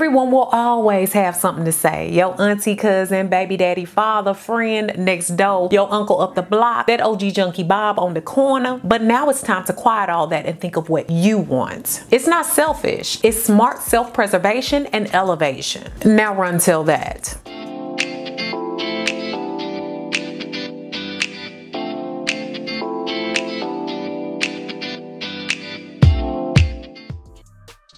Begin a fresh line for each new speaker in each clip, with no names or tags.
Everyone will always have something to say. Your auntie, cousin, baby daddy, father, friend next door, your uncle up the block, that OG Junkie Bob on the corner. But now it's time to quiet all that and think of what you want. It's not selfish. It's smart self-preservation and elevation. Now run till that.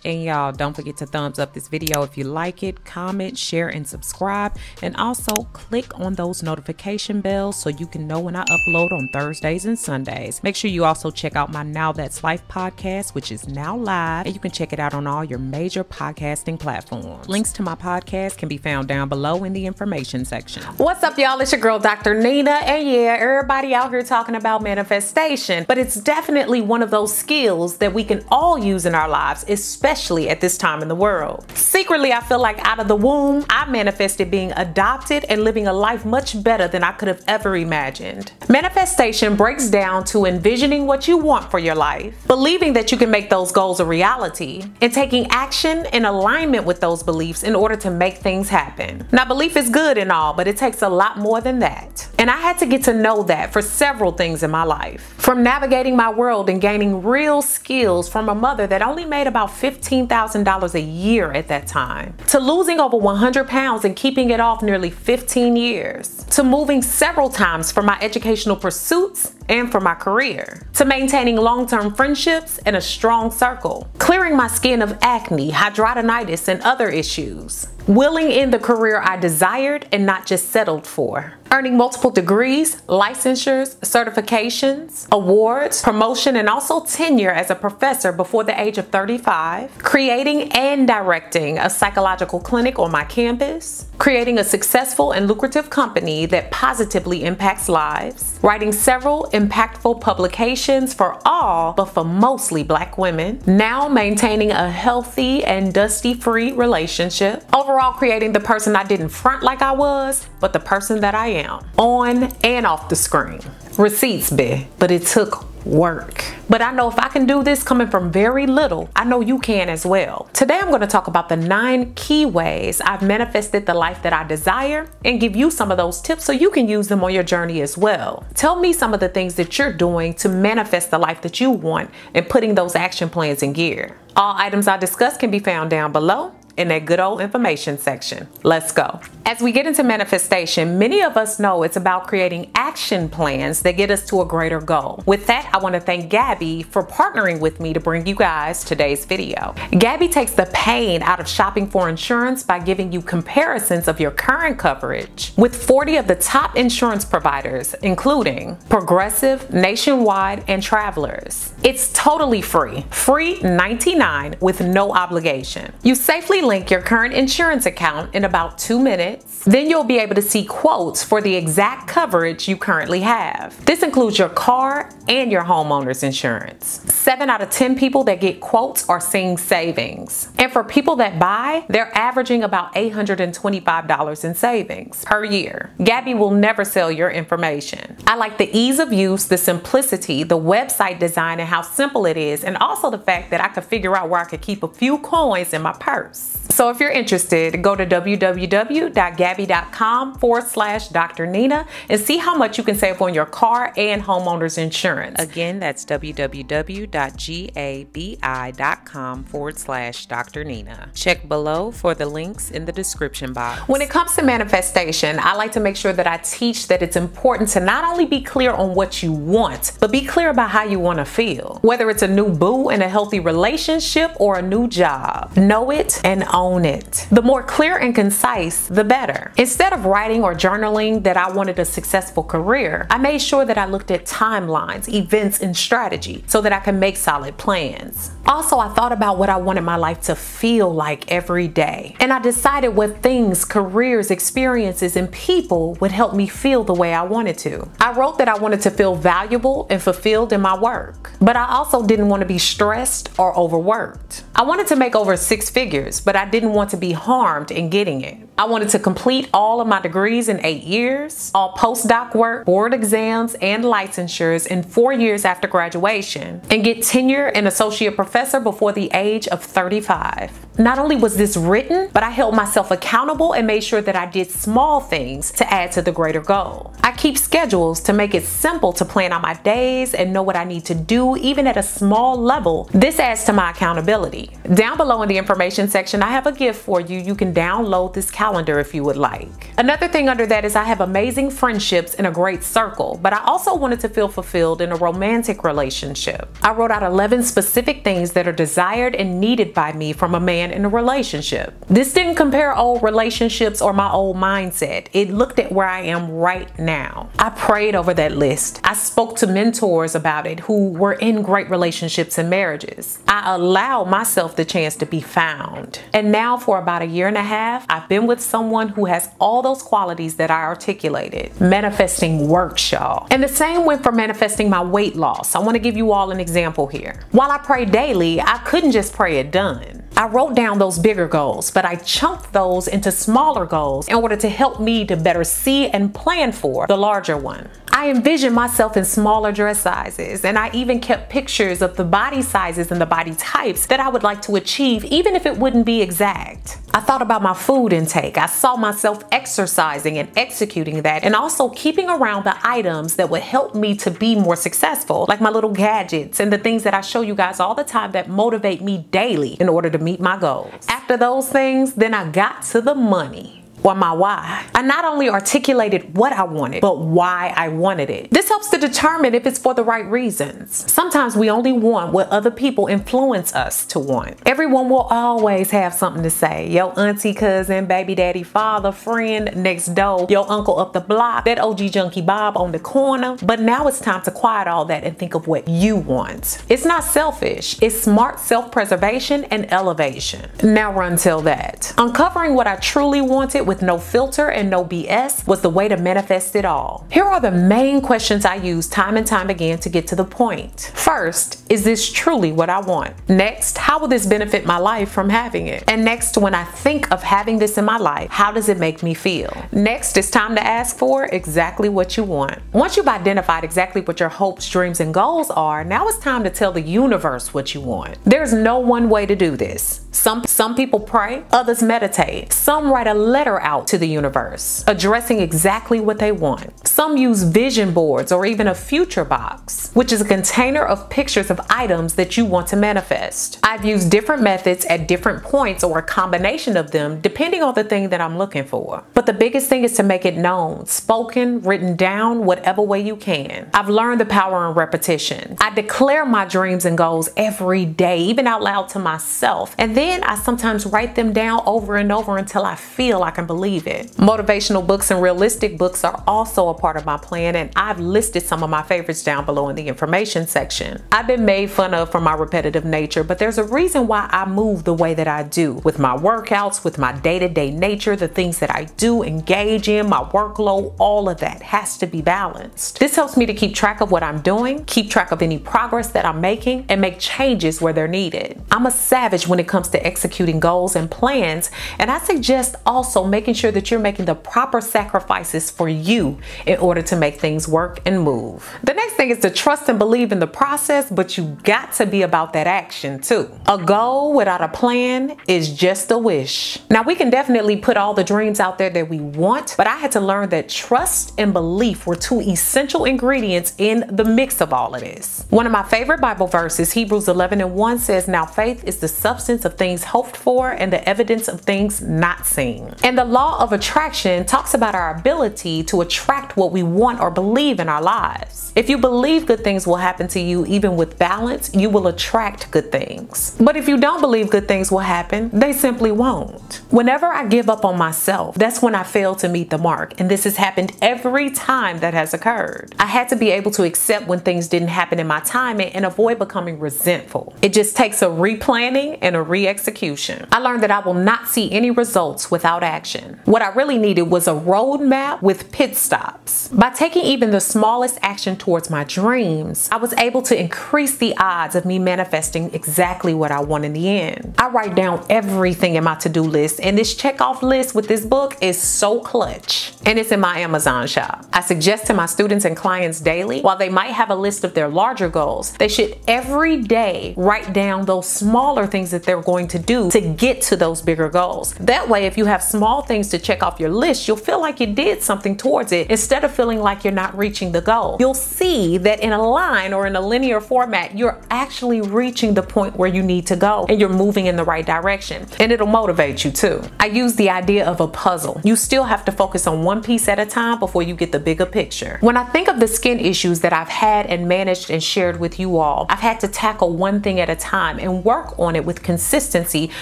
And y'all, don't forget to thumbs up this video if you like it, comment, share, and subscribe. And also click on those notification bells so you can know when I upload on Thursdays and Sundays. Make sure you also check out my Now That's Life podcast, which is now live, and you can check it out on all your major podcasting platforms. Links to my podcast can be found down below in the information section. What's up, y'all? It's your girl, Dr. Nina. And yeah, everybody out here talking about manifestation, but it's definitely one of those skills that we can all use in our lives, especially at this time in the world. Secretly, I feel like out of the womb, I manifested being adopted and living a life much better than I could have ever imagined. Manifestation breaks down to envisioning what you want for your life, believing that you can make those goals a reality, and taking action in alignment with those beliefs in order to make things happen. Now, belief is good and all, but it takes a lot more than that. And I had to get to know that for several things in my life. From navigating my world and gaining real skills from a mother that only made about $15,000 a year at that time, to losing over 100 pounds and keeping it off nearly 15 years, to moving several times for my educational pursuits and for my career, to maintaining long-term friendships and a strong circle, clearing my skin of acne, hidradenitis, and other issues, willing in the career I desired and not just settled for, earning multiple degrees, licensures, certifications, awards, promotion, and also tenure as a professor before the age of 35, creating and directing a psychological clinic on my campus, creating a successful and lucrative company that positively impacts lives, writing several impactful publications for all but for mostly Black women, now maintaining a healthy and dusty-free relationship, overall creating the person I didn't front like I was, but the person that I am, on and off the screen. Receipts, bitch, but it took work. But I know if I can do this coming from very little, I know you can as well. Today I'm going to talk about the 9 key ways I've manifested the life that I desire and give you some of those tips so you can use them on your journey as well. Tell me some of the things that you're doing to manifest the life that you want and putting those action plans in gear. All items I discuss can be found down below in that good old information section. Let's go. As we get into manifestation, many of us know it's about creating action plans that get us to a greater goal. With that, I want to thank Gabby for partnering with me to bring you guys today's video. Gabby takes the pain out of shopping for insurance by giving you comparisons of your current coverage with 40 of the top insurance providers, including Progressive, Nationwide, and Travelers. It's totally free. Free $99 with no obligation. You safely link your current insurance account in about 2 minutes. Then you'll be able to see quotes for the exact coverage you currently have. This includes your car and your homeowner's insurance. 7 out of 10 people that get quotes are seeing savings. And for people that buy, they're averaging about $825 in savings per year. Gabby will never sell your information. I like the ease of use, the simplicity, the website design, and how simple it is, and also the fact that I could figure out where I could keep a few coins in my purse. So if you're interested, go to www.gabby.com/Dr. Nina and see how much you can save on your car and homeowner's insurance. Again, that's www.gabi.com/Dr. Nina. Check below for the links in the description box. When it comes to manifestation, I like to make sure that I teach that it's important to not only be clear on what you want, but be clear about how you want to feel. Whether it's a new boo in a healthy relationship or a new job, know it and own it. The more clear and concise, the better. Instead of writing or journaling that I wanted a successful career, I made sure that I looked at timelines, events, and strategy so that I can make solid plans. Also, I thought about what I wanted my life to feel like every day. And I decided what things, careers, experiences, and people would help me feel the way I wanted to. I wrote that I wanted to feel valuable and fulfilled in my work, but I also didn't want to be stressed or overworked. I wanted to make over 6 figures, but I didn't want to be harmed in getting it. I I wanted to complete all of my degrees in 8 years, all postdoc work, board exams, and licensures in 4 years after graduation, and get tenure and associate professor before the age of 35. Not only was this written, but I held myself accountable and made sure that I did small things to add to the greater goal. I keep schedules to make it simple to plan out my days and know what I need to do, even at a small level. This adds to my accountability. Down below in the information section, I have a gift for you. You can download this calendar if you would like. Another thing under that is I have amazing friendships in a great circle, but I also wanted to feel fulfilled in a romantic relationship. I wrote out 11 specific things that are desired and needed by me from a man in a relationship. This didn't compare old relationships or my old mindset. It looked at where I am right now. I prayed over that list. I spoke to mentors about it who were in great relationships and marriages. I allowed myself the chance to be found. And now for about 1.5 years, I've been with someone who has all those qualities that I articulated. Manifesting works, y'all. And the same went for manifesting my weight loss. I want to give you all an example here. While I pray daily, I couldn't just pray it done. I wrote down those bigger goals, but I chunked those into smaller goals in order to help me to better see and plan for the larger one. I envisioned myself in smaller dress sizes, and I even kept pictures of the body sizes and the body types that I would like to achieve, even if it wouldn't be exact. I thought about my food intake. I saw myself exercising and executing that, and also keeping around the items that would help me to be more successful, like my little gadgets and the things that I show you guys all the time that motivate me daily in order to meet my goals. After those things, then I got to the money. Or my why. I not only articulated what I wanted, but why I wanted it. This helps to determine if it's for the right reasons. Sometimes we only want what other people influence us to want. Everyone will always have something to say. Your auntie, cousin, baby daddy, father, friend next door, your uncle up the block, that OG Junkie Bob on the corner. But now it's time to quiet all that and think of what you want. It's not selfish. It's smart self-preservation and elevation. Now run till that. Uncovering what I truly wanted with no filter and no BS was the way to manifest it all. Here are the main questions I use time and time again to get to the point. First, is this truly what I want? Next, how will this benefit my life from having it? And next, when I think of having this in my life, how does it make me feel? Next, it's time to ask for exactly what you want. Once you've identified exactly what your hopes, dreams, and goals are, now it's time to tell the universe what you want. There's no one way to do this. Some people pray, others meditate. Some write a letter out to the universe, addressing exactly what they want. Some use vision boards or even a future box, which is a container of pictures of items that you want to manifest. I've used different methods at different points or a combination of them depending on the thing that I'm looking for. But the biggest thing is to make it known, spoken, written down, whatever way you can. I've learned the power in repetition. I declare my dreams and goals every day, even out loud to myself. And then I sometimes write them down over and over until I feel I can believe it. Motivational books and realistic books are also a part of my plan, and I've listed some of my favorites down below in the information section. I've been made fun of for my repetitive nature, but there's a reason why I move the way that I do. With my workouts, with my day-to-day nature, the things that I do, engage in, my workload, all of that has to be balanced. This helps me to keep track of what I'm doing, keep track of any progress that I'm making, and make changes where they're needed. I'm a savage when it comes to executing goals and plans, and I suggest also making sure that you're making the proper sacrifices for you in order to make things work and move. The next thing is to trust and believe in the process, but you got to be about that action too. A goal without a plan is just a wish. Now we can definitely put all the dreams out there that we want, but I had to learn that trust and belief were two essential ingredients in the mix of all of this. One of my favorite Bible verses, Hebrews 11:1 says, "Now faith is the substance of things hoped for and the evidence of things not seen." And the law of attraction talks about our ability to attract what we want or believe in our lives. If you believe good things will happen to you, even with balance, you will attract good things. But if you don't believe good things will happen, they simply won't. Whenever I give up on myself, that's when I fail to meet the mark. And this has happened every time that has occurred. I had to be able to accept when things didn't happen in my timing and avoid becoming resentful. It just takes a replanning and a re-execution. execution. I learned that I will not see any results without action. What I really needed was a roadmap with pit stops. By taking even the smallest action towards my dreams, I was able to increase the odds of me manifesting exactly what I want in the end. I write down everything in my to-do list, and this check-off list with this book is so clutch. And it's in my Amazon shop. I suggest to my students and clients daily, while they might have a list of their larger goals, they should every day write down those smaller things that they're going to do to get to those bigger goals. That way, if you have small things to check off your list, you'll feel like you did something towards it instead of feeling like you're not reaching the goal. You'll see that in a line or in a linear format, you're actually reaching the point where you need to go and you're moving in the right direction. And it'll motivate you too. I use the idea of a puzzle. You still have to focus on one piece at a time before you get the bigger picture. When I think of the skin issues that I've had and managed and shared with you all, I've had to tackle one thing at a time and work on it with consistency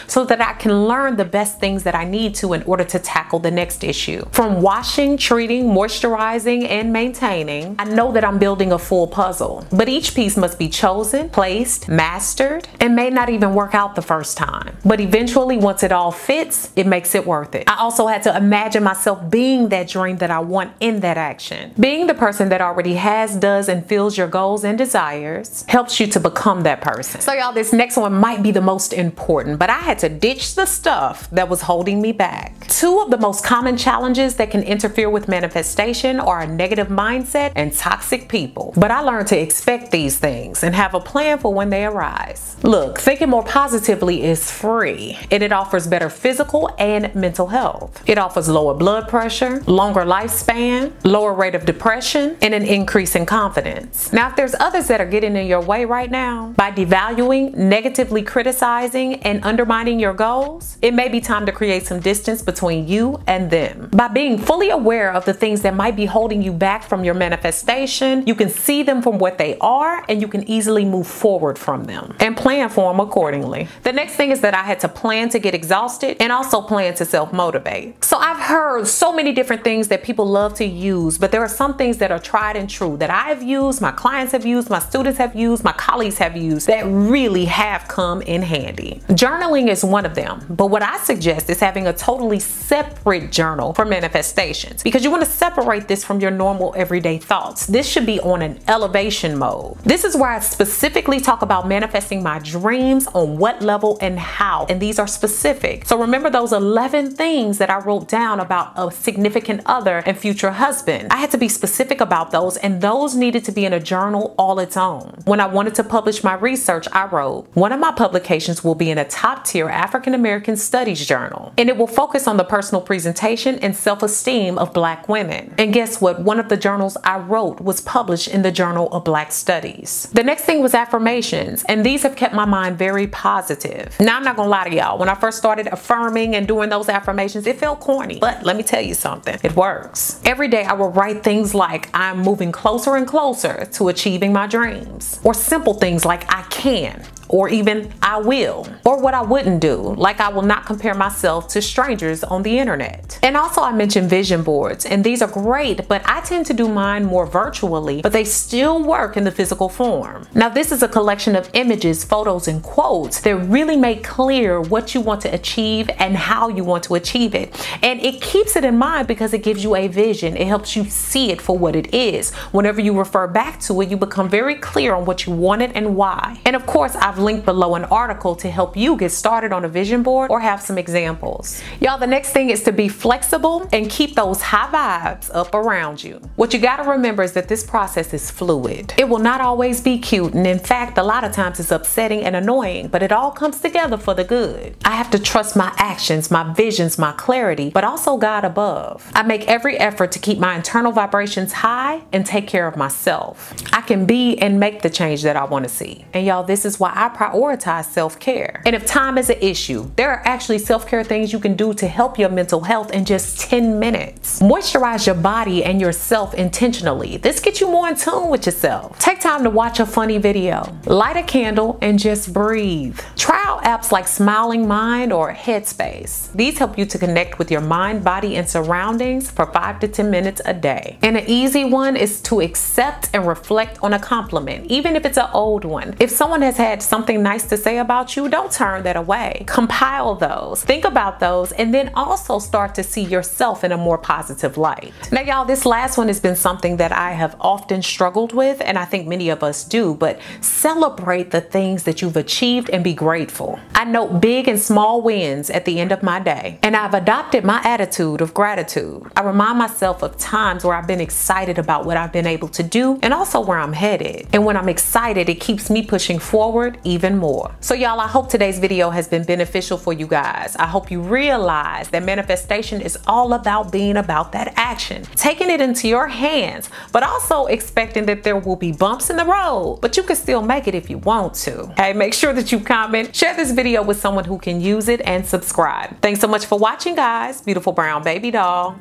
so that I can learn the best things that I need to in order to tackle the next issue. From washing, treating, moisturizing, and maintaining, I know that I'm building a full puzzle, but each piece must be chosen, placed, mastered, and may not even work out the first time. But eventually, once it all fits, it makes it worth it. I also had to imagine myself being that dream that I want in that action. Being the person that already has, does, and feels your goals and desires helps you to become that person. So y'all, this next one might be the most important, but I had to ditch the stuff that was holding me back. Two of the most common challenges that can interfere with manifestation are a negative mindset and toxic people. But I learned to expect these things and have a plan for when they arise. Look, thinking more positively is free, and it offers better physical and mental health. It offers lower blood pressure, longer lifespan, lower rate of depression, and an increase in confidence. Now, if there's others that are getting in your way right now, by devaluing, negatively criticizing, and undermining your goals, it may be time to create some distance between you and them. By being fully aware of the things that might be holding you back from your manifestation, you can see them from what they are, and you can easily move forward from them and plan for them accordingly. The next thing is that I had to plan to get exhausted and also plan to self-motivate. So I've heard so many different things that people love to use, but there are some things that are tried and true that I've used, my clients have used, my students have used, my colleagues have used that really have come in handy. Journaling is one of them, but what I suggest is having a totally separate journal for manifestations, because you want to separate this from your normal everyday thoughts. This should be on an elevation mode. This is where I specifically talk about manifesting my dreams, on what level and how, and these are specific. So remember those 11 things that I wrote down about a significant other and future husband. I had to be specific about those, and those needed to be in a journal all its own. When I wanted to publish my research, I wrote, one of my publications will be in a top-tier African American studies journal, and it will focus on the personal presentation and self-esteem of Black women. And guess what? One of the journals I wrote was published in the Journal of Black Studies. The next thing was affirmations, and these have kept my mind very positive. Now, I'm not gonna lie to y'all, when I first started affirming and doing those affirmations, it felt corny, but let me tell you something, it works. Every day I will write things like, I'm moving closer and closer to achieving my dreams, or simple things like I can, or even I will, or what I wouldn't do, like I will not compare myself to strangers on the internet. And also I mentioned vision boards, and these are great, but I tend to do mine more virtually, but they still work in the physical form. Now, this is a collection of images, photos, and quotes that really make clear what you want to achieve and how you want to achieve it. And it keeps it in mind because it gives you a vision. It helps you see it for what it is. Whenever you refer back to it, you become very clear on what you wanted and why. And of course, I've linked below an article to help you get started on a vision board or have some examples. Y'all, the next thing is to be flexible and keep those high vibes up around you. What you gotta remember is that this process is fluid. It will not always be cute, and in fact, a lot of times it's upsetting and annoying, but it all comes together for the good. I have to trust my actions, my visions, my clarity, but also God above. I make every effort to keep my internal vibrations high and take care of myself. I can be and make the change that I want to see. And y'all, this is why I prioritize self-care. And if time is an issue, there are actually self-care things you can do to help your mental health in just 10 minutes. Moisturize your body and yourself intentionally. This gets you more in tune with yourself. Take time to watch a funny video. Light a candle and just breathe. Try out apps like Smiling Mind or Headspace. These help you to connect with your mind, body, and surroundings for 5 to 10 minutes a day. And an easy one is to accept and reflect on a compliment, even if it's an old one. If someone has had something nice to say about you, don't turn that away. Compile those, think about those, and then also start to see yourself in a more positive light. Now y'all, this last one has been something that I have often struggled with, and I think many of us do, but celebrate the things that you've achieved and be grateful. I note big and small wins at the end of my day, and I've adopted my attitude of gratitude. I remind myself of times where I've been excited about what I've been able to do and also where I'm headed. And when I'm excited, it keeps me pushing forward even more. So y'all, I hope today's video has been beneficial for you guys. I hope you realize that manifestation is all about being about that action, taking it into your hands, but also expecting that there will be bumps in the road, but you can still make it if you want to. Hey, make sure that you comment, share this video with someone who can use it, and subscribe. Thanks so much for watching, guys. Beautiful brown baby doll.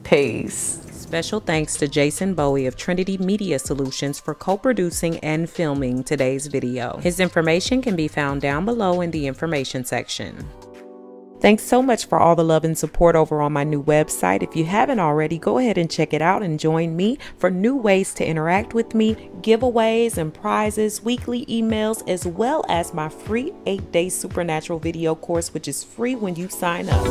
Peace. Special thanks to Jason Bowie of Trinity Media Solutions for co-producing and filming today's video. His information can be found down below in the information section. Thanks so much for all the love and support over on my new website. If you haven't already, go ahead and check it out and join me for new ways to interact with me, giveaways and prizes, weekly emails, as well as my free 8-day supernatural video course, which is free when you sign up.